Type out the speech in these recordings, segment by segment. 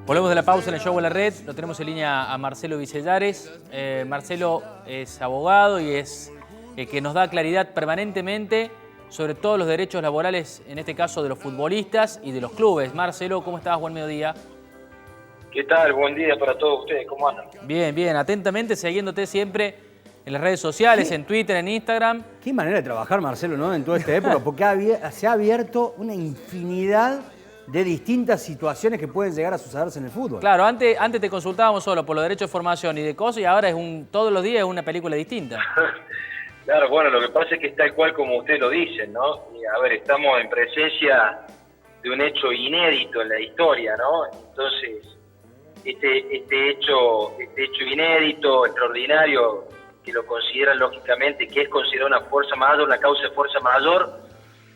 Volvemos de la pausa en el show de la red. Lo tenemos en línea a Marcelo Vicellares. Marcelo es abogado y es que nos da claridad permanentemente sobre todos los derechos laborales, en este caso de los futbolistas y de los clubes. Marcelo, ¿cómo estás? Buen mediodía. ¿Qué tal? Buen día para todos ustedes. ¿Cómo andan? Bien, bien. Atentamente siguiéndote siempre en las redes sociales, en Twitter, en Instagram. Qué manera de trabajar, Marcelo, ¿no? En toda esta época, porque se ha abierto una infinidad de distintas situaciones que pueden llegar a sucederse en el fútbol. Claro, antes te consultábamos solo por los derechos de formación y de cosas, y ahora todos los días es una película distinta. Claro, bueno, lo que pasa es que es tal cual como ustedes lo dicen, ¿no? Y, a ver, estamos en presencia de un hecho inédito en la historia, ¿no? Entonces, este hecho inédito, extraordinario, que lo consideran lógicamente, que es considerado una fuerza mayor, una causa de fuerza mayor,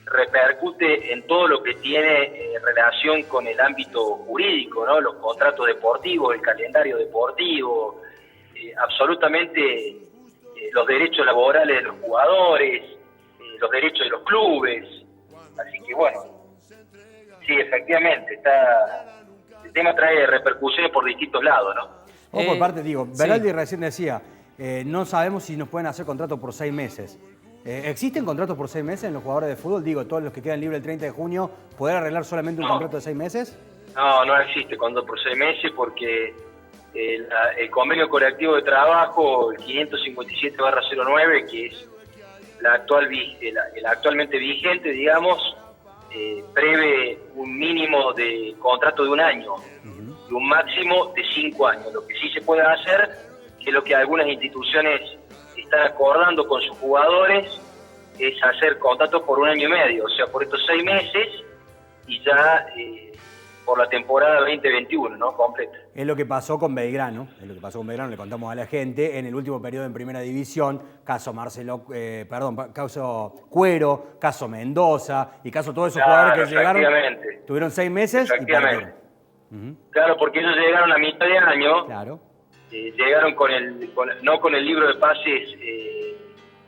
repercute en todo lo que tiene relación con el ámbito jurídico, ¿no? Los contratos deportivos, el calendario deportivo, absolutamente los derechos laborales de los jugadores, los derechos de los clubes. Así que bueno, sí, efectivamente, el tema trae repercusiones por distintos lados, ¿no? Vos por parte, Beraldi sí. recién decía, no sabemos si nos pueden hacer contratos por 6 meses. ¿Existen contratos por 6 meses en los jugadores de fútbol? Digo, todos los que quedan libres el 30 de junio, ¿poder arreglar solamente un contrato de 6 meses? No existe contrato por 6 meses porque el convenio colectivo de trabajo, el 557/09, que es el actualmente vigente, digamos, prevé un mínimo de contrato de 1 año y un máximo de 5 años. Lo que sí se puede hacer, que es lo que algunas instituciones están acordando con sus jugadores, es hacer contratos por 1 año y medio, o sea, por estos 6 meses y ya por la temporada 2021, ¿no? Completa. Es lo que pasó con Belgrano, le contamos a la gente, en el último periodo en Primera División, caso caso Cuero, caso Mendoza y caso todos esos jugadores que llegaron, tuvieron 6 meses y perdieron. Claro, porque ellos llegaron a mitad de año. Claro. Llegaron no con el libro de pases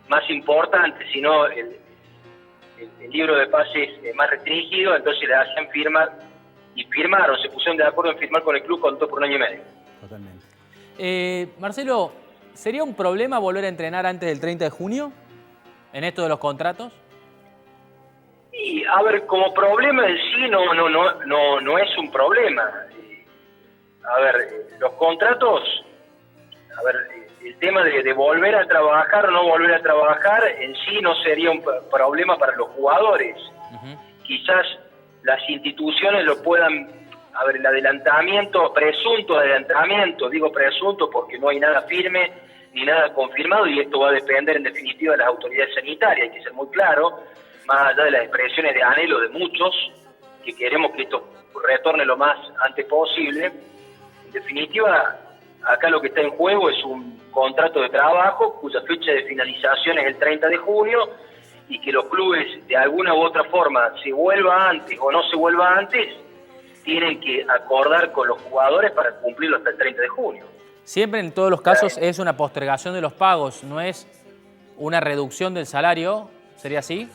más importante, sino el libro de pases más restringido, entonces le hacían firmar, y firmaron, se pusieron de acuerdo en firmar con el club por 1 año y medio. Totalmente. Marcelo, ¿sería un problema volver a entrenar antes del 30 de junio en esto de los contratos? Y, a ver, como problema en sí no es un problema. A ver, los contratos... A ver, el tema de volver a trabajar o no volver a trabajar en sí no sería un problema para los jugadores. Quizás las instituciones lo puedan... A ver, el adelantamiento, presunto adelantamiento, digo presunto porque no hay nada firme ni nada confirmado y esto va a depender en definitiva de las autoridades sanitarias, hay que ser muy claro, más allá de las expresiones de anhelo de muchos, que queremos que esto retorne lo más antes posible. En definitiva, acá lo que está en juego es un contrato de trabajo cuya fecha de finalización es el 30 de junio y que los clubes de alguna u otra forma, se vuelva antes o no se vuelva antes, tienen que acordar con los jugadores para cumplirlo hasta el 30 de junio. Siempre en todos los casos es una postergación de los pagos, no es una reducción del salario, ¿sería así?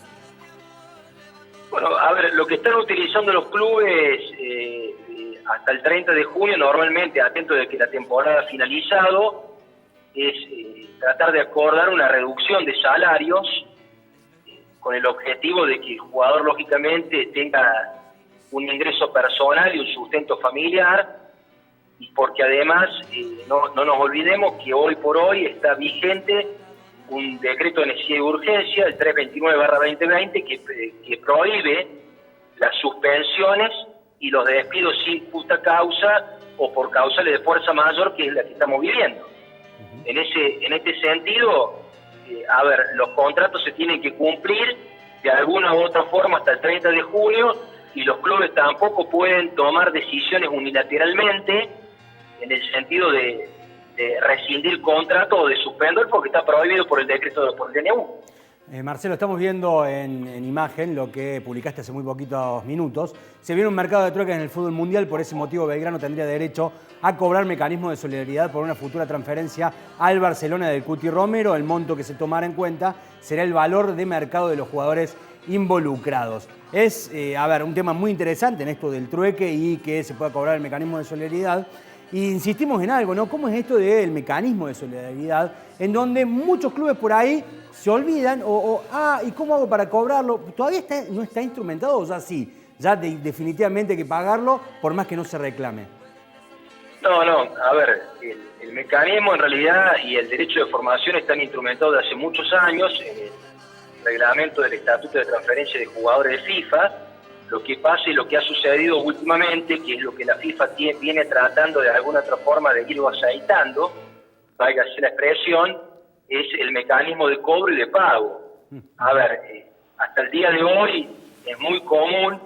Bueno, a ver, lo que están utilizando los clubes hasta el 30 de junio, normalmente, atento de que la temporada ha finalizado, es tratar de acordar una reducción de salarios con el objetivo de que el jugador, lógicamente, tenga un ingreso personal y un sustento familiar, y porque además no nos olvidemos que hoy por hoy está vigente un decreto de necesidad y urgencia, el 329/2020, que prohíbe las suspensiones y los despidos sin justa causa o por causales de fuerza mayor, que es la que estamos viviendo. En este sentido, a ver, los contratos se tienen que cumplir de alguna u otra forma hasta el 30 de junio y los clubes tampoco pueden tomar decisiones unilateralmente en el sentido de rescindir contrato o de suspender porque está prohibido por el decreto por el DNU. Marcelo, estamos viendo en imagen lo que publicaste hace muy poquitos minutos. Se viene un mercado de trueques en el fútbol mundial, por ese motivo Belgrano tendría derecho a cobrar mecanismos de solidaridad por una futura transferencia al Barcelona del Cuti Romero. El monto que se tomará en cuenta será el valor de mercado de los jugadores involucrados. Es, a ver, un tema muy interesante en esto del trueque y que se pueda cobrar el mecanismo de solidaridad. Y insistimos en algo, ¿no? ¿Cómo es esto del mecanismo de solidaridad? En donde muchos clubes por ahí se olvidan ¿y cómo hago para cobrarlo? ¿Todavía no está instrumentado o ya sí? Ya definitivamente hay que pagarlo por más que no se reclame. No, a ver, el mecanismo en realidad y el derecho de formación están instrumentados desde hace muchos años en el reglamento del Estatuto de Transferencia de Jugadores de FIFA. Lo que pasa y lo que ha sucedido últimamente, que es lo que la FIFA viene tratando de alguna otra forma de ir aceitando, valga así la expresión, es el mecanismo de cobro y de pago. A ver, hasta el día de hoy es muy común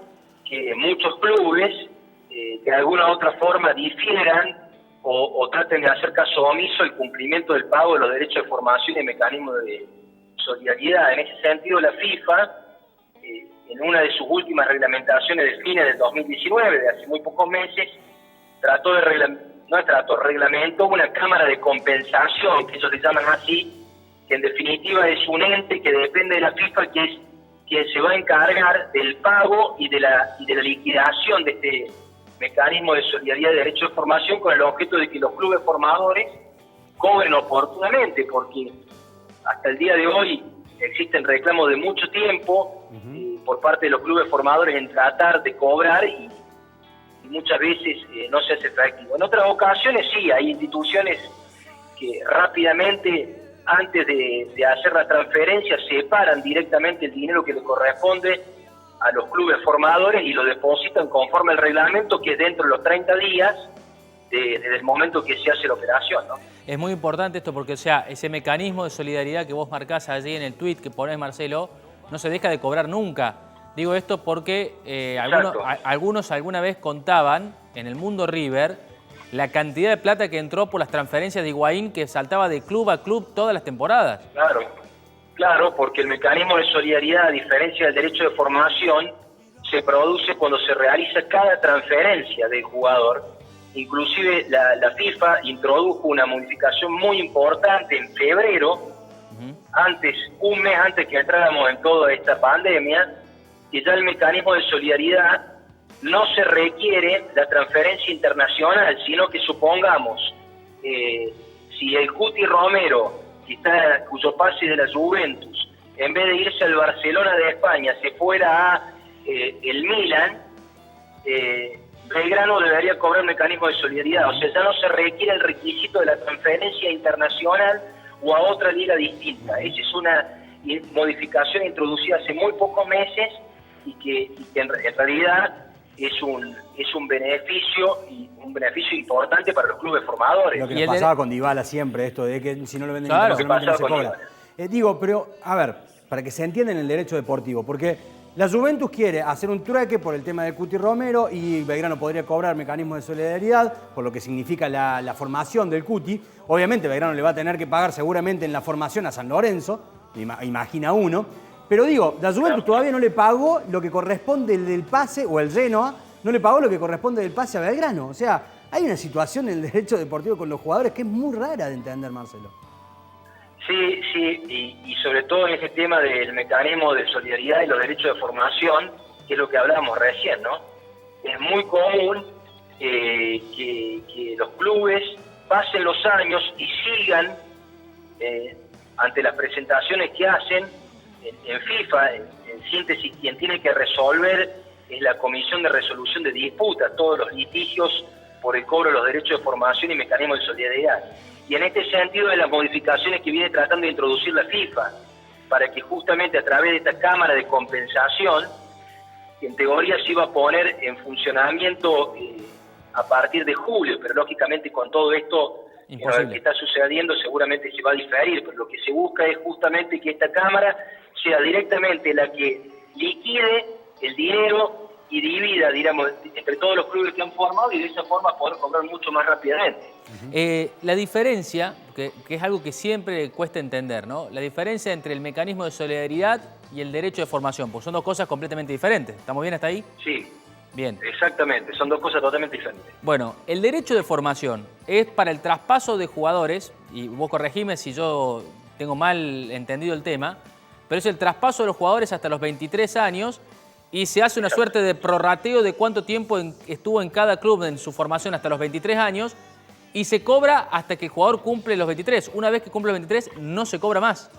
que muchos clubes de alguna u otra forma difieran o traten de hacer caso omiso el cumplimiento del pago de los derechos de formación y mecanismo de solidaridad. En ese sentido, la FIFA, en una de sus últimas reglamentaciones de fines del 2019, de hace muy pocos meses, reglamentó una cámara de compensación, que ellos le llaman así, que en definitiva es un ente que depende de la FIFA, que es quien se va a encargar del pago y de la liquidación de este mecanismo de solidaridad de derecho de formación, con el objeto de que los clubes formadores cobren oportunamente, porque hasta el día de hoy existen reclamos de mucho tiempo por parte de los clubes formadores en tratar de cobrar y muchas veces no se hace efectivo. En otras ocasiones sí, hay instituciones que rápidamente, antes de hacer la transferencia, separan directamente el dinero que le corresponde a los clubes formadores y lo depositan conforme al reglamento, que es dentro de los 30 días desde el momento que se hace la operación, ¿no? Es muy importante esto porque, o sea, ese mecanismo de solidaridad que vos marcás allí en el tuit que ponés, Marcelo, no se deja de cobrar nunca. Digo esto porque algunos alguna vez contaban en el mundo River la cantidad de plata que entró por las transferencias de Higuaín, que saltaba de club a club todas las temporadas. Claro, porque el mecanismo de solidaridad, a diferencia del derecho de formación, se produce cuando se realiza cada transferencia del jugador. Inclusive la FIFA introdujo una modificación muy importante en febrero, un mes antes que entráramos en toda esta pandemia, que ya el mecanismo de solidaridad no se requiere la transferencia internacional, sino que supongamos, si el Cuti Romero, cuyo pase de la Juventus, en vez de irse al Barcelona de España, se fuera a el Milan, Belgrano debería cobrar un mecanismo de solidaridad. O sea, ya no se requiere el requisito de la transferencia internacional o a otra liga distinta. Esa es una modificación introducida hace muy pocos meses y que en realidad es un beneficio importante para los clubes formadores. Lo que nos pasaba con Dybala siempre, esto de que si no lo venden internacionalmente no se cobra. Pero, a ver, para que se entienda en el derecho deportivo, porque la Juventus quiere hacer un trueque por el tema de Cuti Romero y Belgrano podría cobrar mecanismo de solidaridad, por lo que significa la formación del Cuti. Obviamente Belgrano le va a tener que pagar seguramente en la formación a San Lorenzo, imagina uno. Pero digo, la Juventus todavía no le pagó lo que corresponde del pase, o el Genoa no le pagó lo que corresponde del pase a Belgrano. O sea, hay una situación en el derecho deportivo con los jugadores que es muy rara de entender, Marcelo. Sí, y sobre todo en ese tema del mecanismo de solidaridad y los derechos de formación, que es lo que hablábamos recién, ¿no? Es muy común que los clubes pasen los años y sigan ante las presentaciones que hacen en FIFA. En síntesis, quien tiene que resolver es la Comisión de Resolución de Disputas, todos los litigios por el cobro de los derechos de formación y mecanismo de solidaridad. Y en este sentido, de las modificaciones que viene tratando de introducir la FIFA, para que justamente a través de esta cámara de compensación, que en teoría se iba a poner en funcionamiento a partir de julio, pero lógicamente con todo esto que está sucediendo seguramente se va a diferir, pero lo que se busca es justamente que esta cámara sea directamente la que liquide el dinero y divida, digamos, entre todos los clubes que han formado y de esa forma poder cobrar mucho más rápidamente. La diferencia, que es algo que siempre cuesta entender, ¿no? La diferencia entre el mecanismo de solidaridad y el derecho de formación, porque son dos cosas completamente diferentes. ¿Estamos bien hasta ahí? Sí. Bien. Exactamente, son dos cosas totalmente diferentes. Bueno, el derecho de formación es para el traspaso de jugadores, y vos corregime si yo tengo mal entendido el tema, pero es el traspaso de los jugadores hasta los 23 años y se hace una suerte de prorrateo de cuánto tiempo estuvo en cada club en su formación hasta los 23 años y se cobra hasta que el jugador cumple los 23. Una vez que cumple los 23 no se cobra más.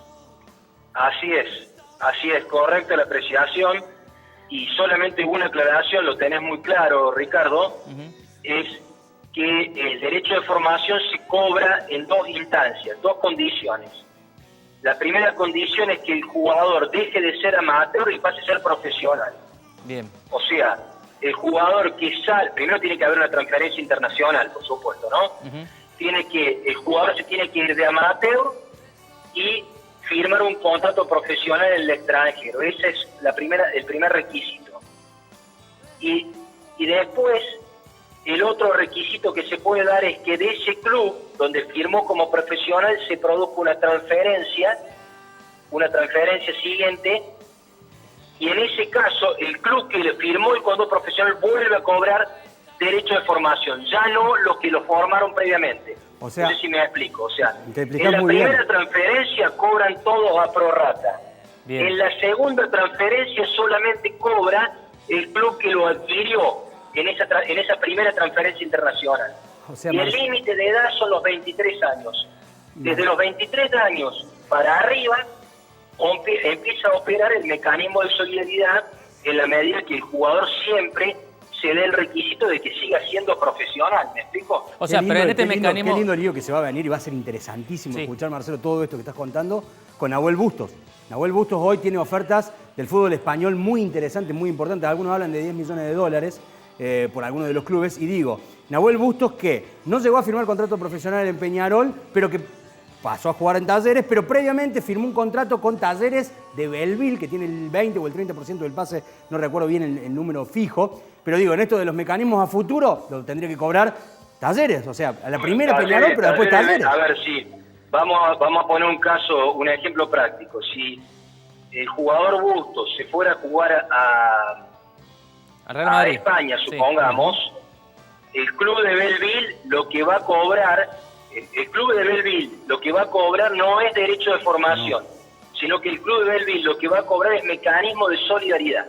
Así es correcta la apreciación y solamente una aclaración, lo tenés muy claro, Ricardo, es que el derecho de formación se cobra en dos instancias, dos condiciones. La primera condición es que el jugador deje de ser amateur y pase a ser profesional. Bien. O sea, el jugador que sale, primero tiene que haber una transferencia internacional, por supuesto, ¿no? El jugador se tiene que ir de amateur y firmar un contrato profesional en el extranjero. Ese es el primer requisito. Y después, el otro requisito que se puede dar es que de ese club donde firmó como profesional se produzca una transferencia siguiente, y en ese caso el club que le firmó el contrato profesional vuelve a cobrar derecho de formación, ya no los que lo formaron previamente. O sea, no sé si me explico. O sea, en la primera transferencia cobran todos a prorrata. Bien. En la segunda transferencia solamente cobra el club que lo adquirió en esa primera transferencia internacional. O sea, y el límite de edad son los 23 años. Desde los 23 años para arriba empieza a operar el mecanismo de solidaridad en la medida que el jugador siempre se dé el requisito de que siga siendo profesional, ¿me explico? O sea, pero en este mecanismo... Qué lindo lío que se va a venir y va a ser interesantísimo escuchar, Marcelo, todo esto que estás contando con Nahuel Bustos. Nahuel Bustos hoy tiene ofertas del fútbol español muy interesantes, muy importantes. Algunos hablan de 10 millones de dólares por algunos de los clubes. Y digo, Nahuel Bustos que no llegó a firmar contrato profesional en Peñarol, pero que pasó a jugar en Talleres, pero previamente firmó un contrato con Talleres de Belleville, que tiene el 20 o el 30% del pase, no recuerdo bien el número fijo. Pero digo, en esto de los mecanismos a futuro, lo tendría que cobrar Talleres. O sea, a la primera Peñarol, pero después Talleres. A ver, sí. Vamos a poner un ejemplo práctico. Si el jugador Bustos se fuera a jugar a España, supongamos, el club de Belleville lo que va a cobrar, no es derecho de formación, sino que el club de Belleville lo que va a cobrar es mecanismo de solidaridad.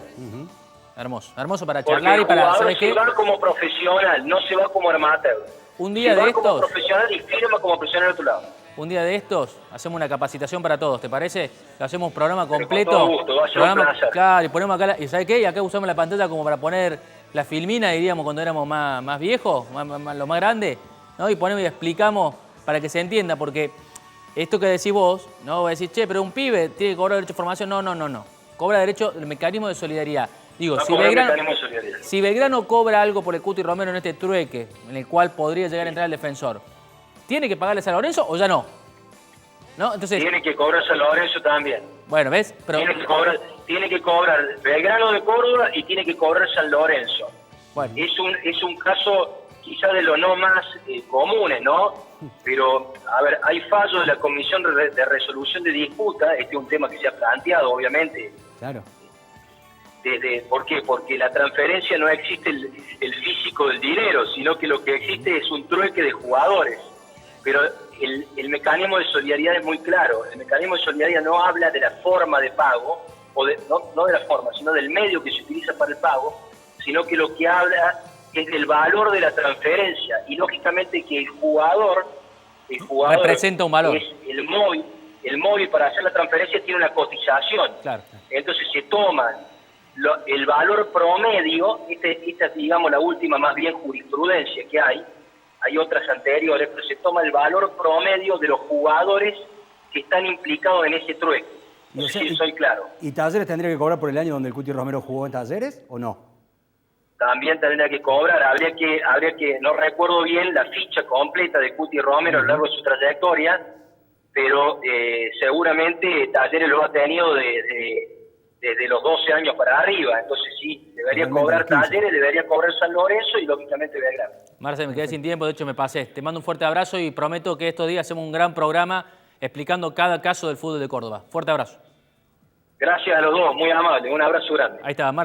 Hermoso, hermoso para Porque charlar y para... el jugador ¿sabes qué? se va como profesional, no se va como amateur. Un día se de va como estos... profesional y firma como profesional al otro lado. Un día de estos hacemos una capacitación para todos, ¿te parece? Lo hacemos un programa completo. Con todo gusto, va a ser un placer. Claro, y ponemos acá, ¿y sabes qué? Y acá usamos la pantalla como para poner la filmina, diríamos, cuando éramos más viejos, lo más grande, ¿no? Y ponemos y explicamos para que se entienda, porque esto que decís vos, ¿no? Vos decís, che, pero un pibe tiene que cobrar derecho de formación. No. Cobra derecho del mecanismo de solidaridad. Digo, si Belgrano cobra algo por el Cuti Romero en este trueque, en el cual podría llegar a entrar el defensor, ¿tiene que pagarle a San Lorenzo o ya no? ¿No? Entonces, tiene que cobrar San Lorenzo también. Bueno, ¿ves? Pero, tiene que cobrar Belgrano de Córdoba y tiene que cobrar San Lorenzo. Bueno. Es un caso quizá de los no más comunes, ¿no? Pero, a ver, hay fallos de la Comisión de Resolución de Disputa. Este es un tema que se ha planteado, obviamente. Claro. ¿Por qué? Porque la transferencia no existe el físico del dinero, sino que lo que existe es un trueque de jugadores. Pero el mecanismo de solidaridad es muy claro. El mecanismo de solidaridad no habla de la forma de pago, no de la forma, sino del medio que se utiliza para el pago, sino que lo que habla es del valor de la transferencia. Y lógicamente que el jugador representa un valor. Es el móvil para hacer la transferencia tiene una cotización. Claro. Entonces se toman el valor promedio, esta es, digamos, la última más bien jurisprudencia que hay otras anteriores, pero se toma el valor promedio de los jugadores que están implicados en ese trueque. No sé si soy claro. ¿Y Talleres tendría que cobrar por el año donde el Cuti Romero jugó en Talleres o no? También tendría que cobrar, habría que, no recuerdo bien la ficha completa de Cuti Romero a lo largo de su trayectoria, pero seguramente Talleres lo ha tenido desde los 12 años para arriba, entonces sí, debería cobrar Talleres, debería cobrar San Lorenzo y lógicamente Belgrano. Marce, me quedé sin tiempo, de hecho me pasé. Te mando un fuerte abrazo y prometo que estos días hacemos un gran programa explicando cada caso del fútbol de Córdoba. Fuerte abrazo. Gracias a los dos, muy amable, un abrazo grande. Ahí está, Marce.